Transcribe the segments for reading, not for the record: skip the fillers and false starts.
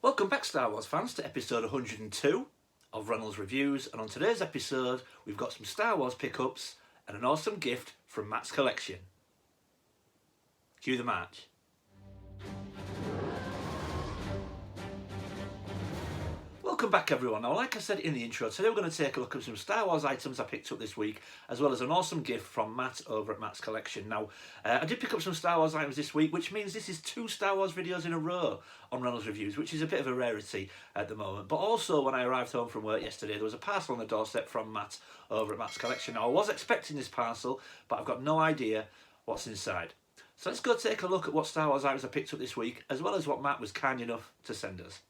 Welcome back, Star Wars fans, to episode 102 of Reynolds Reviews, and on today's episode we've got some Star Wars pickups and an awesome gift from Matt's collection. Cue the march. Welcome back everyone. Now, like I said in the intro, today we're going to take a look at some Star Wars items I picked up this week, as well as an awesome gift from Matt over at Matt's Collection. Now, I did pick up some Star Wars items this week, which means this is 2 Star Wars videos in a row on Reynolds Reviews, which is a bit of a rarity at the moment. But also, when I arrived home from work yesterday, there was a parcel on the doorstep from Matt over at Matt's Collection. Now, I was expecting this parcel, but I've got no idea what's inside. So let's go take a look at what Star Wars items I picked up this week, as well as what Matt was kind enough to send us.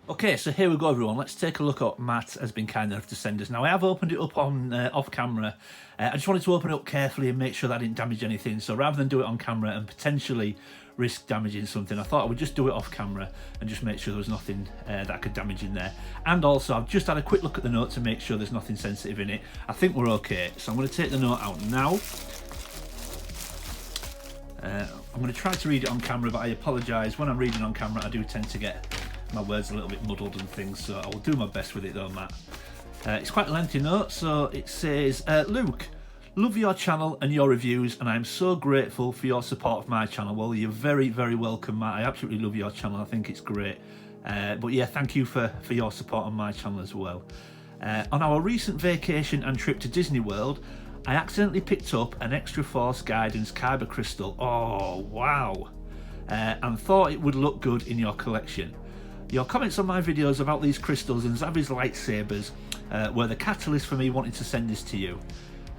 Okay, so here we go everyone, let's take a look at what Matt has been kind enough to send us. Now, I have opened it up on off camera. I just wanted to open it up carefully and make sure that I didn't damage anything. So rather than do it on camera and potentially risk damaging something, I thought I would just do it off camera and just make sure there was nothing that could damage in there. And also, I've just had a quick look at the note to make sure there's nothing sensitive in it. I think we're okay, so I'm going to take the note out now. I'm going to try to read it on camera, but I apologise. When I'm reading on camera, I do tend to get my words a little bit muddled and things, so I will do my best with it though, Matt. It's quite a lengthy note, so it says, Luke, love your channel and your reviews, and I'm so grateful for your support of my channel. Well, you're very, very welcome, Matt. I absolutely love your channel. I think it's great. But yeah, thank you for your support on my channel as well. On our recent vacation and trip to Disney World, I accidentally picked up an Extra Force Guidance Kyber crystal. Oh, wow. And thought it would look good in your collection. Your comments on my videos about these crystals and Zavi's lightsabers were the catalyst for me wanting to send this to you.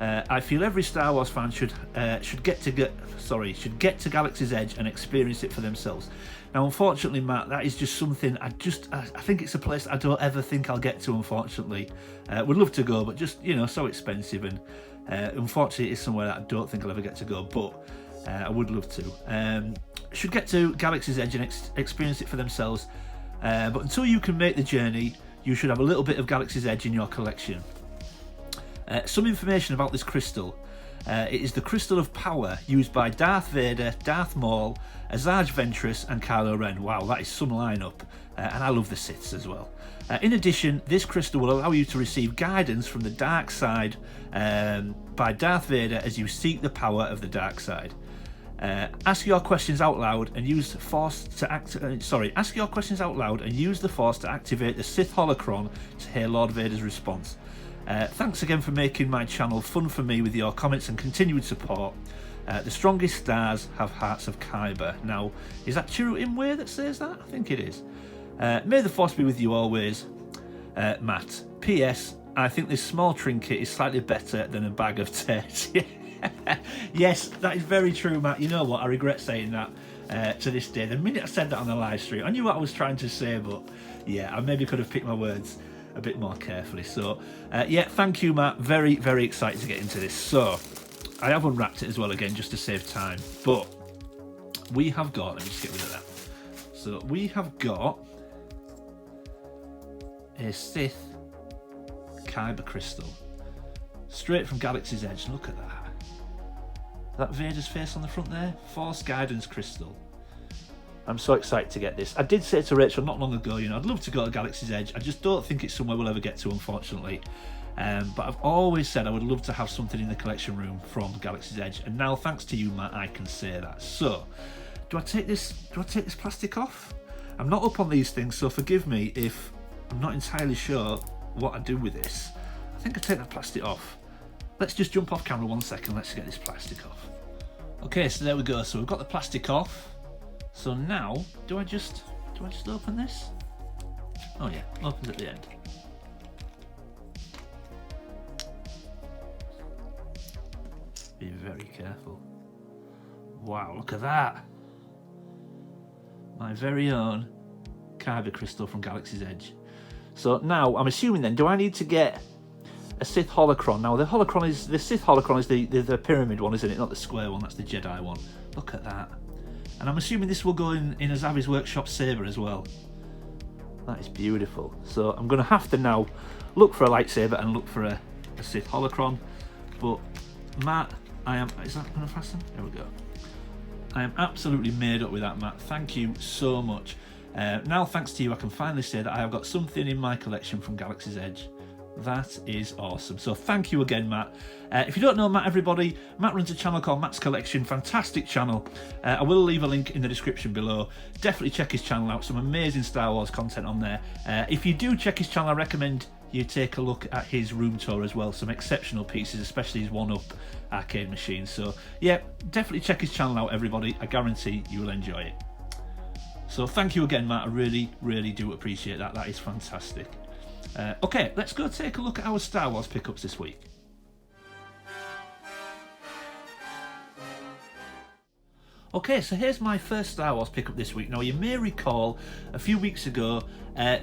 I feel every Star Wars fan should get to Galaxy's Edge and experience it for themselves. Now, unfortunately, Matt, that is just something I think it's a place I don't ever think I'll get to. Unfortunately, would love to go, but just so expensive, and unfortunately, it's somewhere that I don't think I'll ever get to go. But I would love to. Should get to Galaxy's Edge and experience it for themselves. But until you can make the journey, you should have a little bit of Galaxy's Edge in your collection. Some information about this crystal. It is the crystal of power used by Darth Vader, Darth Maul, Asajj Ventress and Kylo Ren. Wow, that is some lineup. And I love the Siths as well. In addition, this crystal will allow you to receive guidance from the dark side by Darth Vader as you seek the power of the dark side. Ask your questions out loud and use the Force to Ask your questions out loud and use the Force to activate the Sith holocron to hear Lord Vader's response. Thanks again for making my channel fun for me with your comments and continued support. The strongest stars have hearts of Kyber. Now, is that Chiru Imwe that says that? I think it is. May the Force be with you always, Matt. P.S. I think this small trinket is slightly better than a bag of tares. Yes, that is very true, Matt. You know what? I regret saying that to this day. The minute I said that on the live stream, I knew what I was trying to say, but yeah, I maybe could have picked my words a bit more carefully. So, yeah, thank you, Matt. Very, very excited to get into this. So, I have unwrapped it as well again just to save time, but we have got, let me just get rid of that. So, we have got a Sith Kyber crystal straight from Galaxy's Edge. Look at that. That Vader's face on the front there, Force Guidance Crystal. I'm so excited to get this. I did say to Rachel not long ago, I'd love to go to Galaxy's Edge. I just don't think it's somewhere we'll ever get to, unfortunately. But I've always said I would love to have something in the collection room from Galaxy's Edge, and now thanks to you, Matt, I can say that. So, do I take this plastic off? I'm not up on these things, so forgive me if I'm not entirely sure what I do with this. I think I take that plastic off. Let's just jump off camera 1 second. Let's get this plastic off. Okay, so there we go. So we've got the plastic off. So now, do I just open this? Oh yeah, opens at the end. Be very careful. Wow, look at that. My very own Kyber crystal from Galaxy's Edge. So now, I'm assuming then, do I need to get a Sith holocron? Now, the Sith holocron is the pyramid one, isn't it? Not the square one, that's the Jedi one. Look at that. And I'm assuming this will go in a Zavi's Workshop saber as well. That is beautiful. So I'm going to have to now look for a lightsaber and look for a Sith holocron. But Matt, is that going to fasten? There we go. I am absolutely made up with that, Matt. Thank you so much. Now, thanks to you, I can finally say that I have got something in my collection from Galaxy's Edge. That is awesome. So thank you again, Matt. If you don't know Matt, everybody, Matt runs a channel called Matt's Collection. Fantastic channel. I will leave a link in the description below. Definitely check his channel out. Some amazing Star Wars content on there. If you do check his channel, I recommend you take a look at his room tour as well. Some exceptional pieces, especially his one-up arcade machine. So yeah, definitely check his channel out, everybody. I guarantee you will enjoy it. So thank you again, Matt. I really, really do appreciate that. That is fantastic. Okay, let's go take a look at our Star Wars pickups this week. Okay, so here's my first Star Wars pickup this week. Now, you may recall a few weeks ago,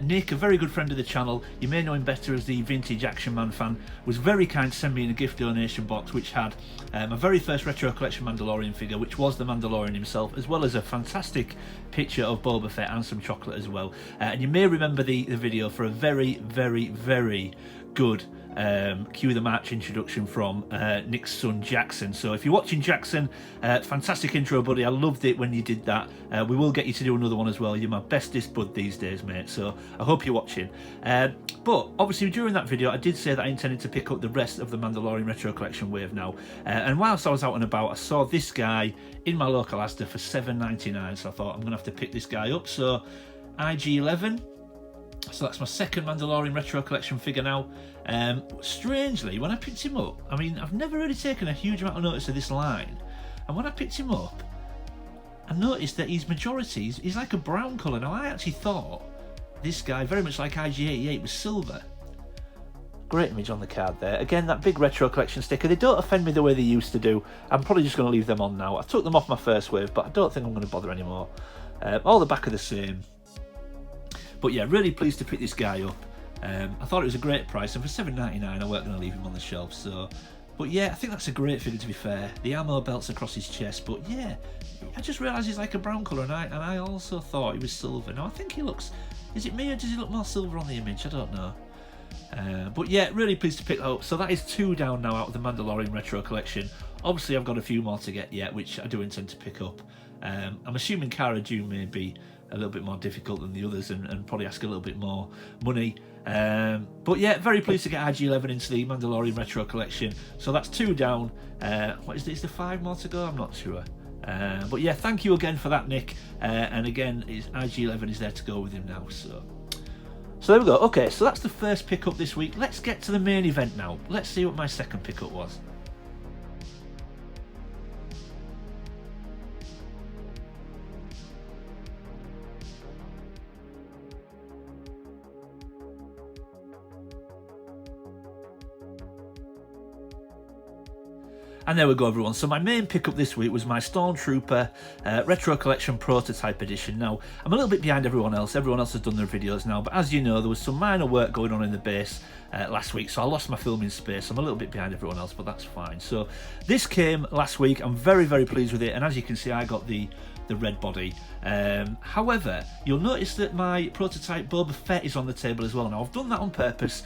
Nick, a very good friend of the channel, you may know him better as the Vintage Action Man fan, was very kind to send me in a gift donation box which had my very first Retro Collection Mandalorian figure, which was the Mandalorian himself, as well as a fantastic picture of Boba Fett and some chocolate as well. And you may remember the video for a very, very, very good Cue the March introduction from Nick's son Jackson. So if you're watching, Jackson, fantastic intro, buddy. I loved it when you did that. We will get you to do another one as well. You're my bestest bud these days, mate, so I hope you're watching. But obviously during that video I did say that I intended to pick up the rest of the Mandalorian Retro Collection wave now, and whilst I was out and about I saw this guy in my local Asda for $7.99, so I thought I'm gonna have to pick this guy up. So IG-11, so that's my second Mandalorian Retro Collection figure now. Strangely, when I picked him up, I mean, I've never really taken a huge amount of notice of this line, and when I picked him up, I noticed that his majority is like a brown colour. Now, I actually thought this guy, very much like IG-88, was silver. Great image on the card there. Again, that big Retro Collection sticker. They don't offend me the way they used to do. I'm probably just going to leave them on now. I took them off my first wave, but I don't think I'm going to bother anymore. All the back are the same. But yeah, really pleased to pick this guy up. I thought it was a great price, and for $7.99 I weren't going to leave him on the shelf. So, but yeah, I think that's a great figure, to be fair. The ammo belts across his chest, but yeah, I just realised he's like a brown colour, and I also thought he was silver. Now I think he looks, is it me or does he look more silver on the image? I don't know. But yeah, really pleased to pick that up. So that is 2 down now out of the Mandalorian Retro Collection. Obviously I've got a few more to get yet, which I do intend to pick up. I'm assuming Cara Dune may be a little bit more difficult than the others, and probably ask a little bit more money. But yeah, very pleased to get IG-11 into the Mandalorian Retro Collection. So that's 2 down. What is this? Is there 5 more to go? I'm not sure. But yeah, thank you again for that, Nick. And again, IG-11 is there to go with him now. So there we go. Okay, so that's the first pickup this week. Let's get to the main event now. Let's see what my second pickup was. And there we go, everyone. So my main pickup this week was my Stormtrooper Retro Collection Prototype Edition. Now, I'm a little bit behind everyone else. Everyone else has done their videos now, but as you know, there was some minor work going on in the base last week, so I lost my filming space. I'm a little bit behind everyone else, but that's fine. So this came last week. I'm very, very pleased with it, and as you can see, I got the red body. However, you'll notice that my prototype Boba Fett is on the table as well. Now, I've done that on purpose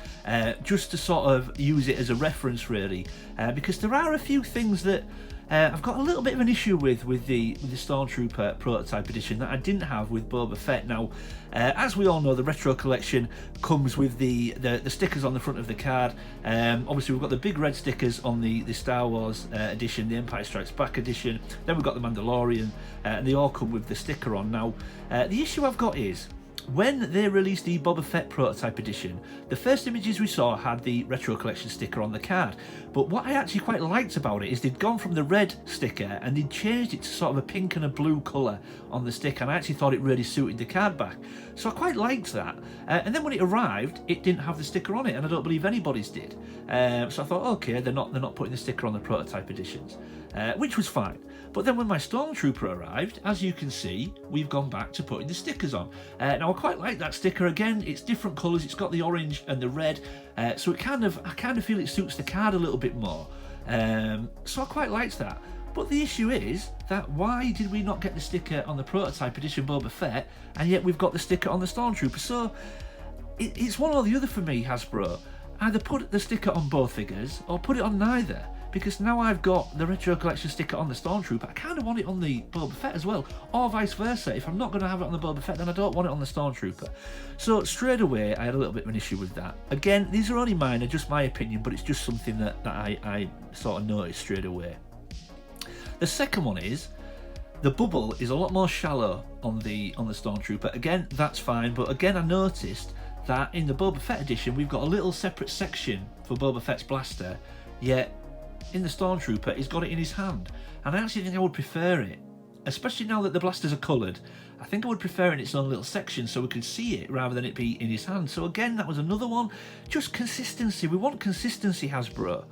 just to sort of use it as a reference, really, because there are a few things that I've got a little bit of an issue with the Stormtrooper Prototype Edition that I didn't have with Boba Fett. Now, as we all know, the Retro Collection comes with the stickers on the front of the card. Obviously, we've got the big red stickers on the Star Wars edition, the Empire Strikes Back edition. Then we've got the Mandalorian, and they all come with the sticker on. Now, the issue I've got is, when they released the Boba Fett Prototype Edition, the first images we saw had the Retro Collection sticker on the card. But what I actually quite liked about it is they'd gone from the red sticker and they'd changed it to sort of a pink and a blue colour on the sticker, and I actually thought it really suited the card back. So I quite liked that. And then when it arrived, it didn't have the sticker on it, and I don't believe anybody's did. So I thought, okay, they're not putting the sticker on the Prototype Editions, which was fine. But then when my Stormtrooper arrived, as you can see, we've gone back to putting the stickers on. Now I quite like that sticker. Again, it's different colours. It's got the orange and the red, so I kind of feel it suits the card a little bit more. So I quite liked that. But the issue is that why did we not get the sticker on the Prototype Edition Boba Fett, and yet we've got the sticker on the Stormtrooper? So it's one or the other for me, Hasbro. Either put the sticker on both figures or put it on neither. because now I've got the Retro Collection sticker on the Stormtrooper, I kind of want it on the Boba Fett as well, or vice versa. If I'm not going to have it on the Boba Fett, then I don't want it on the Stormtrooper. So straight away, I had a little bit of an issue with that. Again, these are only minor, just my opinion, but it's just something that I sort of noticed straight away. The second one is, the bubble is a lot more shallow on the Stormtrooper. Again, that's fine, but again, I noticed that in the Boba Fett edition, we've got a little separate section for Boba Fett's blaster, yet in the Stormtrooper, he's got it in his hand. And I actually think I would prefer it, especially now that the blasters are coloured. I think I would prefer it in its own little section so we could see it rather than it be in his hand. So again, that was another one. Just consistency. We want consistency, Hasbro.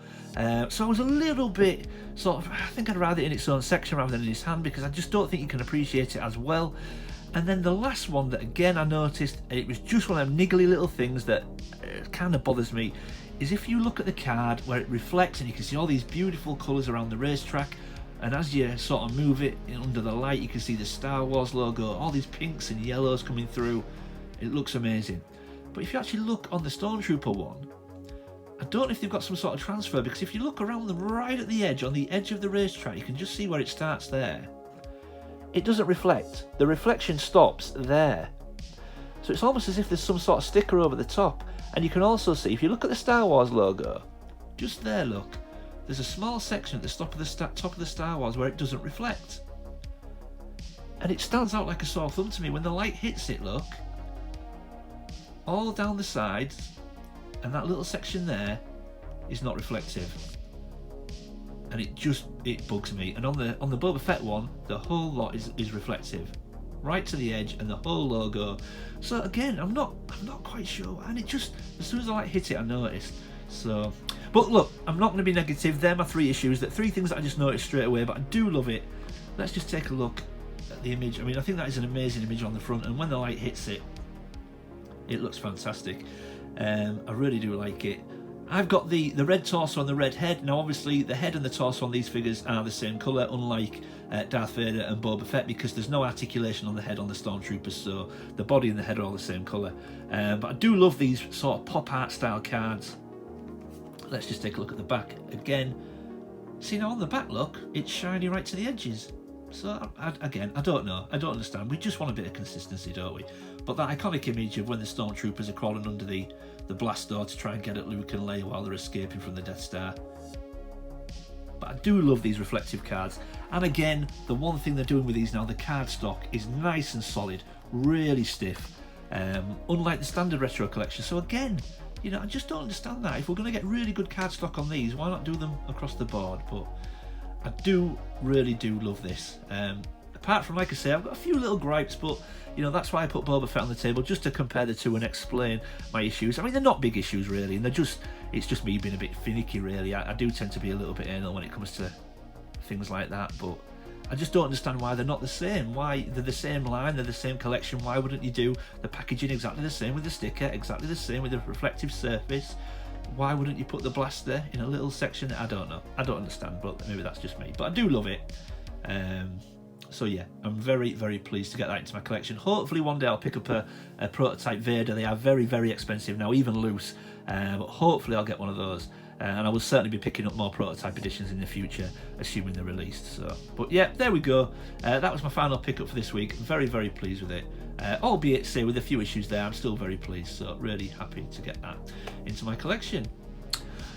So I was a little bit sort of, I think I'd rather it in its own section rather than in his hand, because I just don't think you can appreciate it as well. And then the last one that again I noticed, and it was just one of them niggly little things that kind of bothers me, is if you look at the card where it reflects and you can see all these beautiful colours around the racetrack, and as you sort of move it under the light, you can see the Star Wars logo, all these pinks and yellows coming through. It looks amazing. But if you actually look on the Stormtrooper one, I don't know if they've got some sort of transfer, because if you look around them right at the edge, on the edge of the racetrack, you can just see where it starts there. It doesn't reflect. The reflection stops there. So it's almost as if there's some sort of sticker over the top. And you can also see, if you look at the Star Wars logo, just there, look, there's a small section at the top of the Star Wars where it doesn't reflect. And it stands out like a sore thumb to me. When the light hits it, look, all down the sides, and that little section there is not reflective. And it bugs me. And on the Boba Fett one, the whole lot is reflective, right to the edge, and the whole logo. So again, I'm not quite sure. And it just, as soon as the light hit it, I noticed. So, but look, I'm not going to be negative. They're my three issues. That three things that I just noticed straight away. But I do love it. Let's just take a look at the image. I mean, I think that is an amazing image on the front, and when the light hits it, it looks fantastic. I really do like it. I've got the red torso and the red head. Now obviously the head and the torso on these figures are the same colour, unlike Darth Vader and Boba Fett, because there's no articulation on the head on the Stormtroopers, so the body and the head are all the same colour. But I do love these sort of pop art style cards. Let's just take a look at the back again. See, now on the back, look, it's shiny right to the edges. So again, I don't know, I don't understand. We just want a bit of consistency, don't we? But that iconic image of when the Stormtroopers are crawling under the blast door to try and get at Luke and Leia while they're escaping from the Death Star. But I do love these reflective cards. And again, the one thing they're doing with these now, the card stock is nice and solid, really stiff, unlike the standard retro collection. So again, you know, I just don't understand that. If we're going to get really good card stock on these, why not do them across the board? But I really do love this. Apart from, like I say, I've got a few little gripes, but you know, that's why I put Boba Fett on the table, just to compare the two and explain my issues. I mean, they're not big issues really, and it's just me being a bit finicky really. I do tend to be a little bit anal when it comes to things like that, but I just don't understand why they're not the same. Why they're the same line, they're the same collection. Why wouldn't you do the packaging exactly the same with the sticker, exactly the same with the reflective surface? Why wouldn't you put the blaster in a little section? I don't know. I don't understand, but maybe that's just me. But I do love it. So yeah, I'm very, very pleased to get that into my collection. Hopefully one day I'll pick up a prototype Vader. They are very, very expensive now, even loose. But hopefully I'll get one of those. And I will certainly be picking up more prototype editions in the future, assuming they're released. So, but yeah, there we go. That was my final pickup for this week. Very, very pleased with it. Albeit, say, with a few issues there, I'm still very pleased. So really happy to get that into my collection.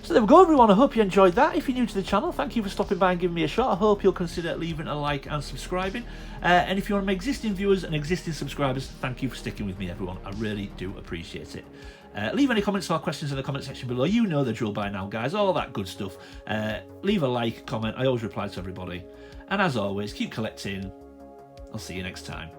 So there we go, everyone. I hope you enjoyed that. If you're new to the channel, thank you for stopping by and giving me a shot. I hope you'll consider leaving a like and subscribing. And if you're one of my existing viewers and existing subscribers, thank you for sticking with me, everyone. I really do appreciate it. Leave any comments or questions in the comment section below. You know the drill by now, guys. All that good stuff. Leave a like, comment. I always reply to everybody. And as always, keep collecting. I'll see you next time.